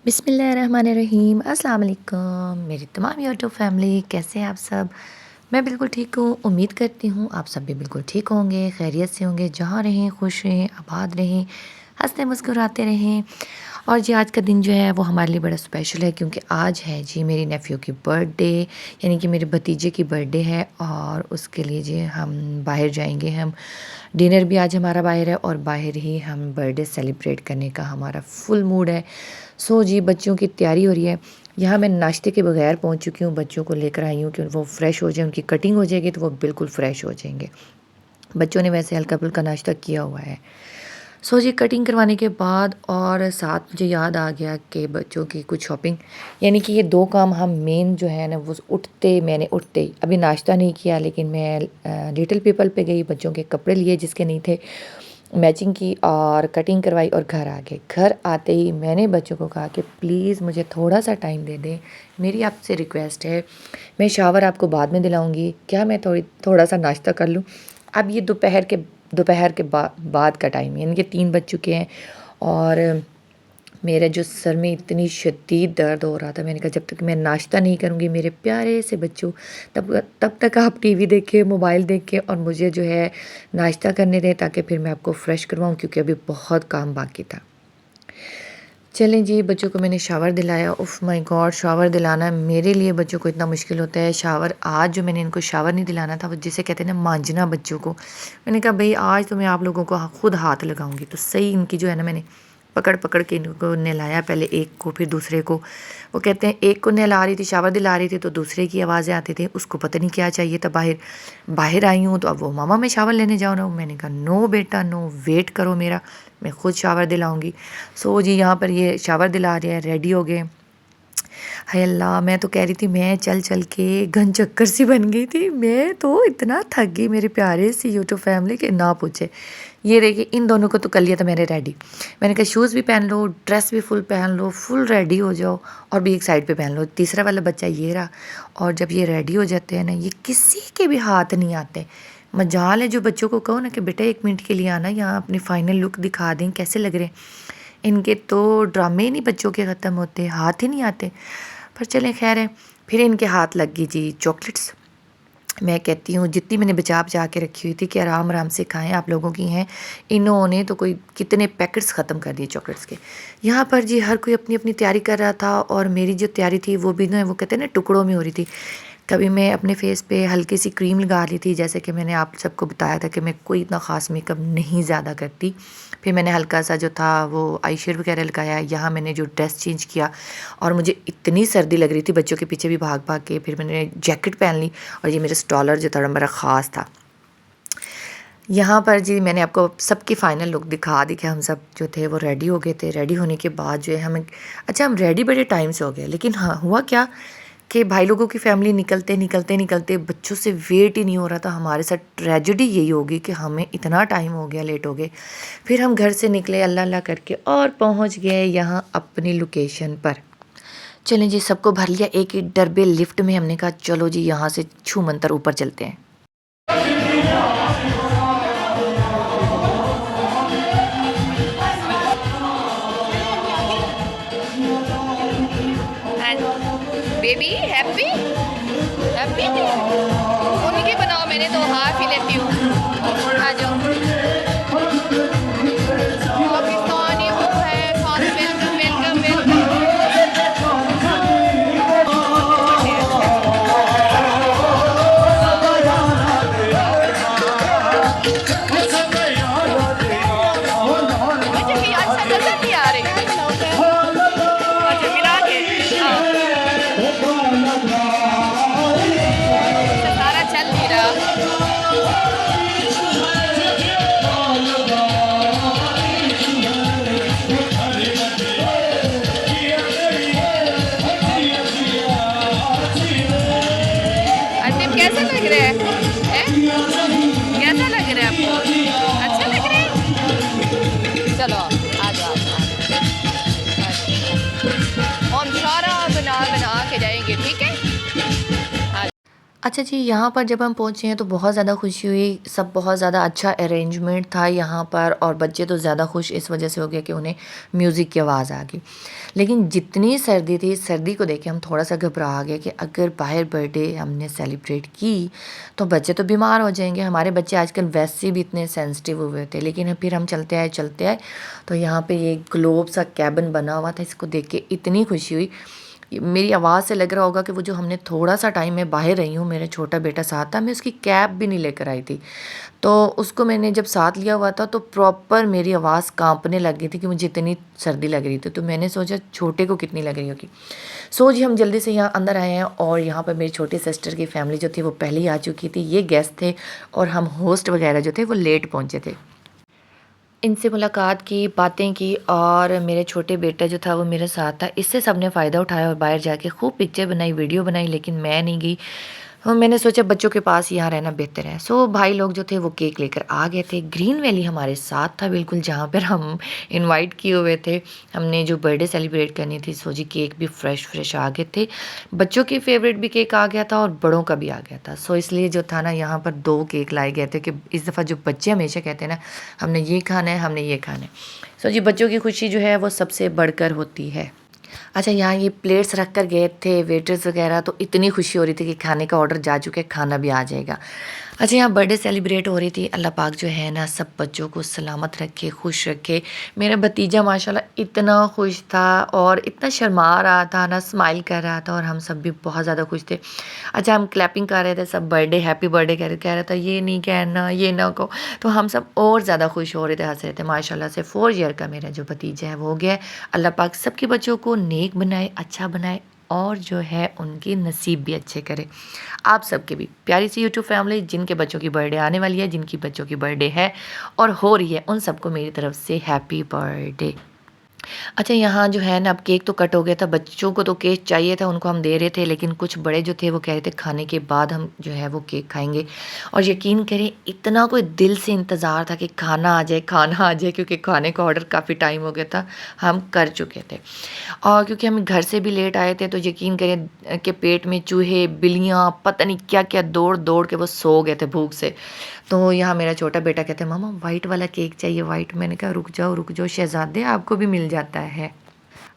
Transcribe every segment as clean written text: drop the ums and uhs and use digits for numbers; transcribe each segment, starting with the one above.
बिस्मिल्लाहिर्रहमानिर्रहीम अस्सलाम वालेकुम मेरी तमाम यूट्यूब फैमिली, कैसे हैं आप सब। मैं बिल्कुल ठीक हूँ। उम्मीद करती हूँ आप सब भी बिल्कुल ठीक होंगे, खैरियत से होंगे। जहाँ रहें खुश रहें, आबाद रहें, हंसते मुस्कुराते रहें। और जी आज का दिन जो है वो हमारे लिए बड़ा स्पेशल है, क्योंकि आज है जी मेरी नेफ्यू की बर्थडे, यानी कि मेरे भतीजे की बर्थडे है। और उसके लिए जी हम बाहर जाएंगे। हम डिनर भी आज हमारा बाहर है और बाहर ही हम बर्थडे सेलिब्रेट करने का हमारा फुल मूड है। सो जी बच्चों की तैयारी हो रही है। यहाँ मैं नाश्ते के बगैर पहुँच चुकी हूँ, बच्चों को लेकर आई हूँ कि वो फ्रेश हो जाए। उनकी कटिंग हो जाएगी तो वो बिल्कुल फ्रेश हो जाएंगे। बच्चों ने वैसे हल्का फुल्का नाश्ता किया हुआ है। सो जी कटिंग करवाने के बाद और साथ मुझे याद आ गया कि बच्चों की कुछ शॉपिंग, यानी कि ये दो काम हम मेन जो है ना वो मैंने उठते ही अभी नाश्ता नहीं किया, लेकिन मैं लिटिल पीपल पे गई, बच्चों के कपड़े लिए जिसके नहीं थे, मैचिंग की और कटिंग करवाई और घर आ गए। घर आते ही मैंने बच्चों को कहा कि प्लीज़ मुझे थोड़ा सा टाइम दे दें, मेरी आपसे रिक्वेस्ट है। मैं शावर आपको बाद में दिलाऊंगी, क्या मैं थोड़ा सा नाश्ता कर लूँ। अब ये दोपहर के बाद का टाइम है, यानी कि 3 बज चुके हैं। और मेरे जो सर में इतनी शदीद दर्द हो रहा था। मैंने कहा जब तक मैं नाश्ता नहीं करूँगी मेरे प्यारे से बच्चों, तब तक आप टीवी देखें, मोबाइल देखें और मुझे जो है नाश्ता करने दें, ताकि फिर मैं आपको फ्रेश करवाऊँ, क्योंकि अभी बहुत काम बाकी था। चलें जी, बच्चों को मैंने शावर दिलाया। उफ़ माय गॉड, शावर दिलाना मेरे लिए बच्चों को इतना मुश्किल होता है। शावर आज जो मैंने इनको शावर नहीं दिलाना था, वो जिसे कहते हैं ना मांजना बच्चों को, मैंने कहा भई आज तो मैं आप लोगों को खुद हाथ लगाऊंगी। तो सही इनकी जो है ना मैंने पकड़ पकड़ के इनको नहलाया, पहले एक को फिर दूसरे को। वो कहते हैं एक को नहला रही थी, शावर दिला रही थी, तो दूसरे की आवाज़ें आती थी, उसको पता नहीं क्या चाहिए था। बाहर बाहर आई हूँ तो अब वो मामा मैं शावर लेने जाऊँ ना। मैंने कहा नो बेटा नो, वेट करो मेरा, मैं खुद शावर दिलाऊंगी। सो जी यहाँ पर ये शावर दिला रहे हैं, रेडी हो गए। हाय अल्लाह, मैं तो कह रही थी मैं चल चल के घन चक्कर सी बन गई थी। मैं तो इतना थक गई मेरे प्यारे सी यूट्यूब फैमिली के, ना पूछे। ये देखिए इन दोनों को तो कर लिया था मैंने रेडी। मैंने कहा शूज़ भी पहन लो, ड्रेस भी फुल पहन लो, फुल रेडी हो जाओ और भी एक साइड पे पहन लो। तीसरा वाला बच्चा ये रहा। और जब ये रेडी हो जाते हैं ना, ये किसी के भी हाथ नहीं आते। मजाल है जो बच्चों को कहो ना कि बेटा 1 मिनट के लिए आना, यहाँ अपनी फाइनल लुक दिखा दें कैसे लग रहे हैं। इनके तो ड्रामे ही नहीं बच्चों के ख़त्म होते, हाथ ही नहीं आते। पर चलें खैर है। फिर इनके हाथ लग गई जी चॉकलेट्स। मैं कहती हूँ जितनी मैंने बचा बचा के रखी हुई थी कि आराम आराम से खाएं, आप लोगों की हैं, इन्होंने तो कोई कितने पैकेट्स ख़त्म कर दिए चॉकलेट्स के। यहाँ पर जी हर कोई अपनी अपनी तैयारी कर रहा था, और मेरी जो तैयारी थी वो भी ना वो कहते हैं ना टुकड़ों में हो रही थी। कभी मैं अपने फेस पे हल्की सी क्रीम लगा ली थी, जैसे कि मैंने आप सबको बताया था कि मैं कोई इतना ख़ास मेकअप नहीं ज़्यादा करती। फिर मैंने हल्का सा जो था वो आई शेड वगैरह लगाया। यहाँ मैंने जो ड्रेस चेंज किया, और मुझे इतनी सर्दी लग रही थी बच्चों के पीछे भी भाग भाग के, फिर मैंने जैकेट पहन ली। और ये मेरा स्टॉलर जो था बड़ा ख़ास था। यहाँ पर जी मैंने आपको सबकी फ़ाइनल लुक दिखा दी कि हम सब जो थे वो रेडी हो गए थे। रेडी होने के बाद जो है हम रेडी बड़े टाइम से हो गए, लेकिन हाँ हुआ क्या कि भाई लोगों की फैमिली निकलते निकलते निकलते बच्चों से वेट ही नहीं हो रहा था। हमारे साथ ट्रेजेडी यही होगी कि हमें इतना टाइम हो गया, लेट हो गए। फिर हम घर से निकले अल्लाह अल्लाह करके और पहुंच गए यहाँ अपनी लोकेशन पर। चलें जी, सबको भर लिया एक ही डरबे लिफ्ट में। हमने कहा चलो जी यहाँ से छू मंतर ऊपर चलते हैं। बेबी हैप्पी हैप्पी उन्हीं के बनाओ, मैंने तो हाफ ही लेती हूँ। आ जाओ। पाकिस्तानी वो है साथ, वेलकम वेलकम वेलकम। मुझे कि अच्छा नजर नहीं आ रही। अच्छा मिला के हाँ। अच्छा, सारा चल नहीं रहा। अच्छा जी, यहाँ पर जब हम पहुँचे हैं तो बहुत ज़्यादा खुशी हुई, सब बहुत ज़्यादा अच्छा अरेंजमेंट था यहाँ पर और बच्चे तो ज़्यादा खुश इस वजह से हो गए कि उन्हें म्यूज़िक की आवाज़ आ गई। लेकिन जितनी सर्दी थी, सर्दी को देख के हम थोड़ा-सा घबरा गए कि अगर बाहर बर्थडे हमने सेलिब्रेट की, तो बच्चे तो बीमार हो जाएँगे। हमारे बच्चे आजकल वैसे भी इतने सेंसिटिव हुए थे, लेकिन फिर हम चलते आए, तो यहाँ पे ये ग्लोब सा केबिन बना हुआ था, इसको देख के इतनी खुशी हुई। मेरी आवाज़ से लग रहा होगा कि वो जो हमने थोड़ा-सा टाइम मैं बाहर रही हूँ, मेरा छोटा बेटा साथ था, मैं उसकी कैप भी नहीं लेकर आई थी। तो उसको मैंने जब साथ लिया हुआ था तो प्रॉपर मेरी आवाज़ काँपने लग गई थी कि मुझे इतनी सर्दी लग रही थी। तो मैंने सोचा छोटे को कितनी लग रही होगी। सो जी हम जल्दी से यहाँ अंदर आए हैं और यहाँ पर मेरी छोटी सिस्टर की फैमिली जो थी वो पहले ही आ चुकी थी। ये गेस्ट थे और हम होस्ट वगैरह जो थे वो लेट पहुँचे थे। इनसे मुलाकात की, बातें की और मेरे छोटे बेटा जो था वो मेरे साथ था। इससे सबने फ़ायदा उठाया और बाहर जाके खूब पिक्चर बनाई, वीडियो बनाई, लेकिन मैं नहीं गई। मैंने सोचा बच्चों के पास यहाँ रहना बेहतर है। सो भाई लोग जो थे वो केक लेकर आ गए थे। ग्रीन वैली हमारे साथ था बिल्कुल, जहाँ पर हम इनवाइट किए हुए थे। हमने जो बर्थडे सेलिब्रेट करनी थी, सो जी केक भी फ्रेश आ गए थे। बच्चों की फेवरेट भी केक आ गया था और बड़ों का भी आ गया था। सो इसलिए जो था ना, यहाँ पर 2 केक लाए गए थे कि इस दफ़ा जो बच्चे हमेशा कहते हैं ना, हमने ये खाना है, हमने ये खाना है। सो जी बच्चों की खुशी जो है वो सबसे बढ़कर होती है। अच्छा, यहाँ ये प्लेट्स रख कर गए थे वेटर्स वगैरह, तो इतनी खुशी हो रही थी कि खाने का ऑर्डर जा चुके, खाना भी आ जाएगा। अच्छा, यहाँ बर्थडे सेलिब्रेट हो रही थी। अल्लाह पाक जो है ना सब बच्चों को सलामत रखे, खुश रखे। मेरा भतीजा माशाल्लाह इतना खुश था और इतना शर्मा रहा था ना, स्माइल कर रहा था और हम सब भी बहुत ज़्यादा खुश थे। अच्छा, हम क्लैपिंग कर रहे थे, सब बर्थडे हैप्पी बर्थडे कह रहा था, ये नहीं कहना, ये ना कहो। तो हम सब और ज़्यादा खुश हो रहे थे, हँस रहे थे। माशाल्लाह से 4 ईयर का मेरा जो भतीजा है वो हो गया है। अल्लाह पाक सबके बच्चों को नेक बनाए, अच्छा बनाए और जो है उनके नसीब भी अच्छे करे। आप सबके भी प्यारी सी यूट्यूब फैमिली जिनके बच्चों की बर्थडे आने वाली है, जिनकी बच्चों की बर्थडे है और हो रही है, उन सबको मेरी तरफ से हैप्पी बर्थडे। अच्छा, यहाँ जो है ना अब केक तो कट हो गया था, बच्चों को तो केक चाहिए था, उनको हम दे रहे थे, लेकिन कुछ बड़े जो थे वो कह रहे थे खाने के बाद हम जो है वो केक खाएँगे। और यकीन करें इतना कोई दिल से इंतज़ार था कि खाना आ जाए, क्योंकि खाने का ऑर्डर काफ़ी टाइम हो गया था, हम कर चुके थे। और क्योंकि हम घर से भी लेट आए थे तो यकीन करें कि पेट में चूहे, बिल्लियाँ, पता नहीं क्या-क्या दौड़-दौड़ के वो सो गए थे भूख से। तो यहाँ मेरा छोटा बेटा कहता है, मामा वाइट वाला केक चाहिए, वाइट। मैंने कहा रुक जाओ शहज़ादे, आपको भी मिल जाता है।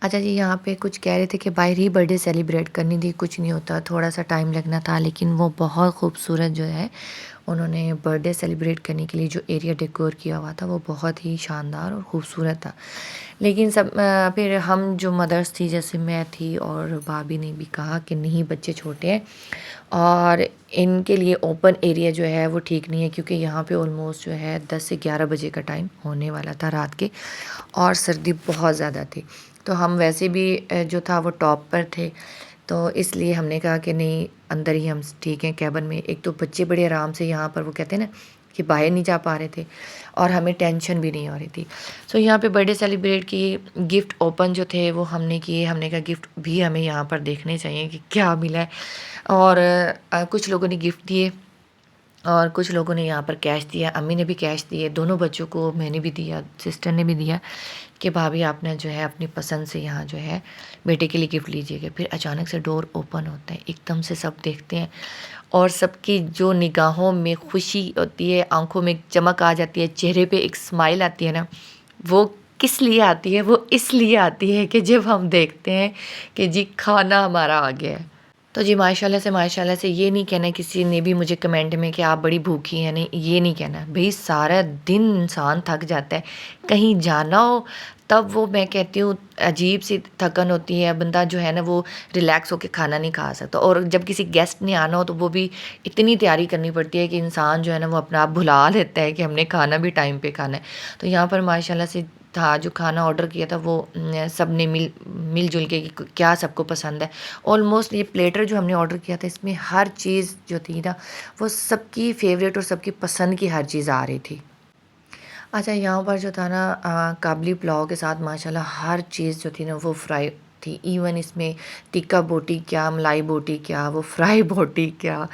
अच्छा जी, यहाँ पे कुछ कह रहे थे कि बाहर ही बर्थडे सेलिब्रेट करनी थी, कुछ नहीं होता, थोड़ा-सा टाइम लगना था, लेकिन वो बहुत खूबसूरत जो है उन्होंने बर्थडे सेलिब्रेट करने के लिए जो एरिया डेकोर किया हुआ था वो बहुत ही शानदार और ख़ूबसूरत था। लेकिन फिर हम जो मदर्स थी, जैसे मैं थी और भाभी ने भी कहा कि नहीं बच्चे छोटे हैं और इनके लिए ओपन एरिया जो है वो ठीक नहीं है, क्योंकि यहाँ पे ऑलमोस्ट जो है 10 से 11 बजे का टाइम होने वाला था रात के और सर्दी बहुत ज़्यादा थी। तो हम वैसे भी जो था वो टॉप पर थे, तो इसलिए हमने कहा कि नहीं अंदर ही हम ठीक हैं कैबिन में। एक तो बच्चे बड़े आराम से यहाँ पर वो कहते हैं ना कि बाहर नहीं जा पा रहे थे और हमें टेंशन भी नहीं हो रही थी। सो यहाँ पे बर्थडे सेलिब्रेट किए, गिफ्ट ओपन जो थे वो हमने किए। हमने कहा गिफ्ट भी हमें यहाँ पर देखने चाहिए कि क्या मिला है। और कुछ लोगों ने गिफ्ट दिए और कुछ लोगों ने यहाँ पर कैश दिया। अम्मी ने भी कैश दिए, दोनों बच्चों को मैंने भी दिया, सिस्टर ने भी दिया कि भाभी आपने जो है अपनी पसंद से यहाँ जो है बेटे के लिए गिफ्ट लीजिएगा। फिर अचानक से डोर ओपन होता है, एकदम से सब देखते हैं और सबकी जो निगाहों में खुशी होती है, आंखों में चमक आ जाती है, चेहरे पे एक स्माइल आती है ना, वो किस लिए आती है? वो इसलिए आती है कि जब हम देखते हैं कि जी खाना हमारा आ गया है। तो जी माशाल्लाह से ये नहीं कहना किसी ने भी मुझे कमेंट में कि आप बड़ी भूखी हैं, नहीं ये नहीं कहना। भई सारा दिन इंसान थक जाता है, कहीं जाना हो तब वो मैं कहती हूँ अजीब सी थकन होती है, बंदा जो है ना वो रिलैक्स होके खाना नहीं खा सकता। और जब किसी गेस्ट ने आना हो तो वो भी इतनी तैयारी करनी पड़ती है कि इंसान जो है ना वो अपना आप भुला लेता है कि हमने खाना भी टाइम पे खाना है। तो यहाँ पर माशाल्लाह से था, जो खाना ऑर्डर किया था वो सब ने मिल-जुल के कि क्या सबको पसंद है। ऑलमोस्ट ये प्लेटर जो हमने ऑर्डर किया था इसमें हर चीज़ जो थी ना वो सबकी फ़ेवरेट और सबकी पसंद की हर चीज़ आ रही थी। अच्छा, यहाँ पर जो था ना काबली पुलाव के साथ माशाल्लाह हर चीज़ जो थी ना वो फ्राई थी। इवन इसमें टिक्का बोटी क्या, मलाई बोटी क्या, वो फ्राई बोटी क्या,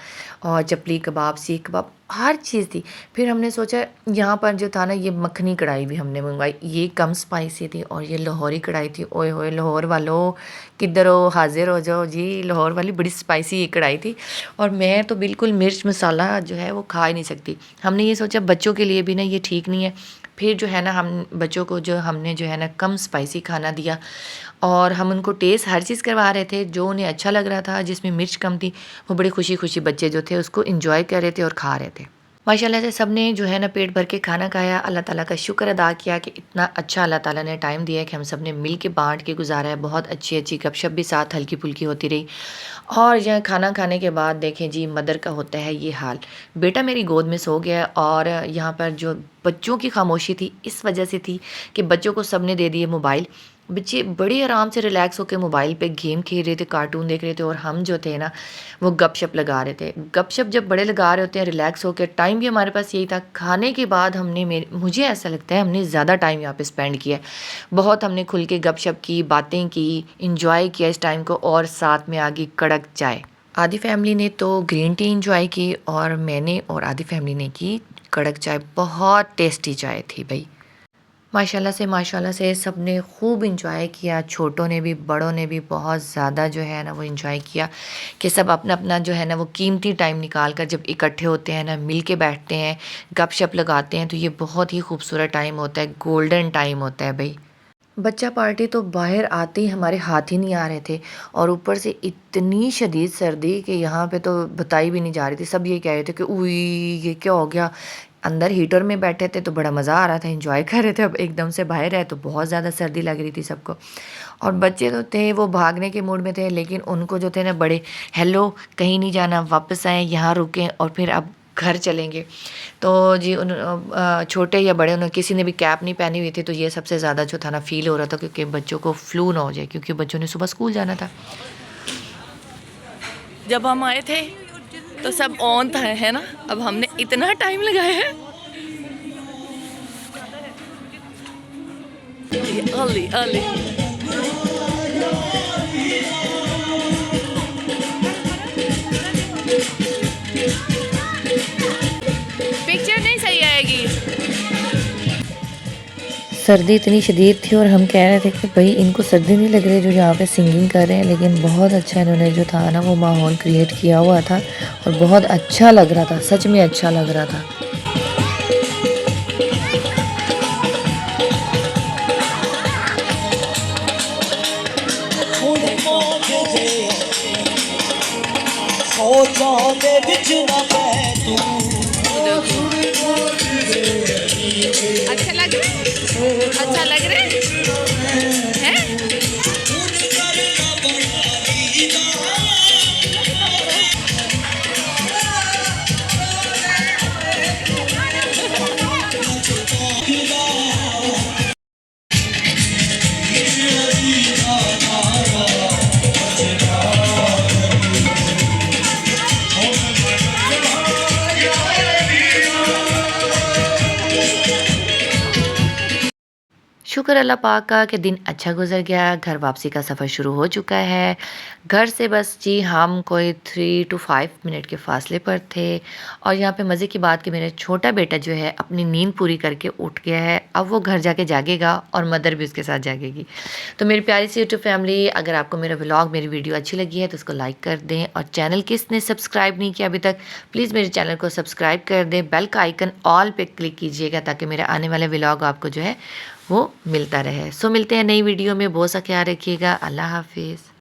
और चपली कबाब, सीख कबाब, हर चीज़ थी। फिर हमने सोचा यहाँ पर जो था ना, ये मखनी कढ़ाई भी हमने मंगवाई, ये कम स्पाइसी थी, और ये लाहौरी कढ़ाई थी। ओए होए लाहौर वालों, किधर हो, हाजिर हो जाओ जी। लाहौर वाली बड़ी स्पाइसी ये कढ़ाई थी, और मैं तो बिल्कुल मिर्च मसाला जो है वो खा ही नहीं सकती। हमने ये सोचा बच्चों के लिए भी ना ये ठीक नहीं है। फिर जो है ना, हम बच्चों को जो हमने जो है ना कम स्पाइसी खाना दिया, और हम उनको टेस्ट हर चीज़ करवा रहे थे जो उन्हें अच्छा लग रहा था, जिसमें मिर्च कम थी। वो बड़ी खुशी खुशी बच्चे जो थे उसको इंजॉय कर रहे थे और खा रहे थे। माशाल्लाह से सब ने जो है ना पेट भर के खाना खाया। अल्लाह ताला का शुक्र अदा किया कि इतना अच्छा अल्लाह ताला ने टाइम दिया है कि हम सब ने मिल के बाँट के गुजारा है। बहुत अच्छी अच्छी गपशप भी साथ हल्की फुल्की होती रही। और यह खाना खाने के बाद देखें जी, मदर का होता है ये हाल। बेटा मेरी गोद में सो गया, और यहाँ पर जो बच्चों की खामोशी थी इस वजह से थी कि बच्चों को सब ने दे दिए मोबाइल। बच्चे बड़े आराम से रिलैक्स होकर मोबाइल पे गेम खेल रहे थे, कार्टून देख रहे थे, और हम जो थे ना वो गपशप लगा रहे थे। गपशप जब बड़े लगा रहे होते हैं रिलैक्स होकर, टाइम भी हमारे पास यही था। खाने के बाद हमने मुझे ऐसा लगता है हमने ज़्यादा टाइम यहाँ पे स्पेंड किया। बहुत हमने खुल के गपशप की, बातें की, इंजॉय किया इस टाइम को, और साथ में आ गई कड़क चाय। आधी फैमिली ने तो ग्रीन टी इंजॉय की, और मैंने और आधी फैमिली ने की कड़क चाय। बहुत टेस्टी चाय थी भाई। माशाल्लाह से सब ने खूब इंजॉय किया। छोटों ने भी बड़ों ने भी बहुत ज़्यादा जो है ना वो इंजॉय किया, कि सब अपना अपना जो है ना वो कीमती टाइम निकाल कर जब इकट्ठे होते हैं ना, मिल के बैठते हैं, गपशप लगाते हैं, तो ये बहुत ही खूबसूरत टाइम होता है, गोल्डन टाइम होता है भाई। बच्चा पार्टी तो बाहर आते ही हमारे हाथ ही नहीं आ रहे थे, और ऊपर से इतनी शदीद सर्दी कि यहाँ पे तो बताई भी नहीं जा रही थी। सब ये कह रहे थे कि उई, ये क्या हो गया। अंदर हीटर में बैठे थे तो बड़ा मज़ा आ रहा था, एंजॉय कर रहे थे। अब एकदम से बाहर आए तो बहुत ज़्यादा सर्दी लग रही थी सबको। और बच्चे तो थे वो भागने के मूड में थे, लेकिन उनको जो थे ना बड़े, हेलो कहीं नहीं जाना, वापस आए, यहाँ रुकें, और फिर अब घर चलेंगे। तो जी छोटे या बड़े, उन्होंने किसी ने भी कैप नहीं पहनी हुई थी, तो ये सबसे ज़्यादा जो था ना फ़ील हो रहा था, क्योंकि बच्चों को फ्लू ना हो जाए, क्योंकि बच्चों ने सुबह स्कूल जाना था। जब हम आए थे तो सब ऑन था, है ना। अब हमने इतना टाइम लगाया है। अली अली पिक्चर नहीं सही आएगी। सर्दी इतनी शदीद थी, और हम कह रहे थे कि भाई इनको सर्दी नहीं लग रही जो यहाँ पे सिंगिंग कर रहे हैं, लेकिन बहुत अच्छा इन्होंने जो था ना वो माहौल क्रिएट किया हुआ था, और बहुत अच्छा लग रहा था, सच में अच्छा लग रहा था। अच्छा लग रहा है, अच्छा लग रहा है। शुक्र अल्लाह पाक का कि दिन अच्छा गुजर गया। घर वापसी का सफ़र शुरू हो चुका है। घर से बस जी हम कोई 3 to 5 मिनट के फ़ासले पर थे, और यहाँ पे मज़े की बात कि मेरा छोटा बेटा जो है अपनी नींद पूरी करके उठ गया है। अब वो घर जाके जागेगा, और मदर भी उसके साथ जागेगी। तो मेरी प्यारी सी यूट्यूब फैमिली, अगर आपको मेरा व्लॉग, मेरी वीडियो अच्छी लगी है तो उसको लाइक कर दें, और चैनल किसने सब्सक्राइब नहीं किया अभी तक, प्लीज़ मेरे चैनल को सब्सक्राइब कर दें। बेल का आइकन ऑल पे क्लिक कीजिएगा, ताकि मेरे आने वाले व्लॉग आपको जो है वो मिलता रहे। सो मिलते हैं नई वीडियो में। बहुत सा ख्याल रखिएगा। अल्लाह हाफिज़।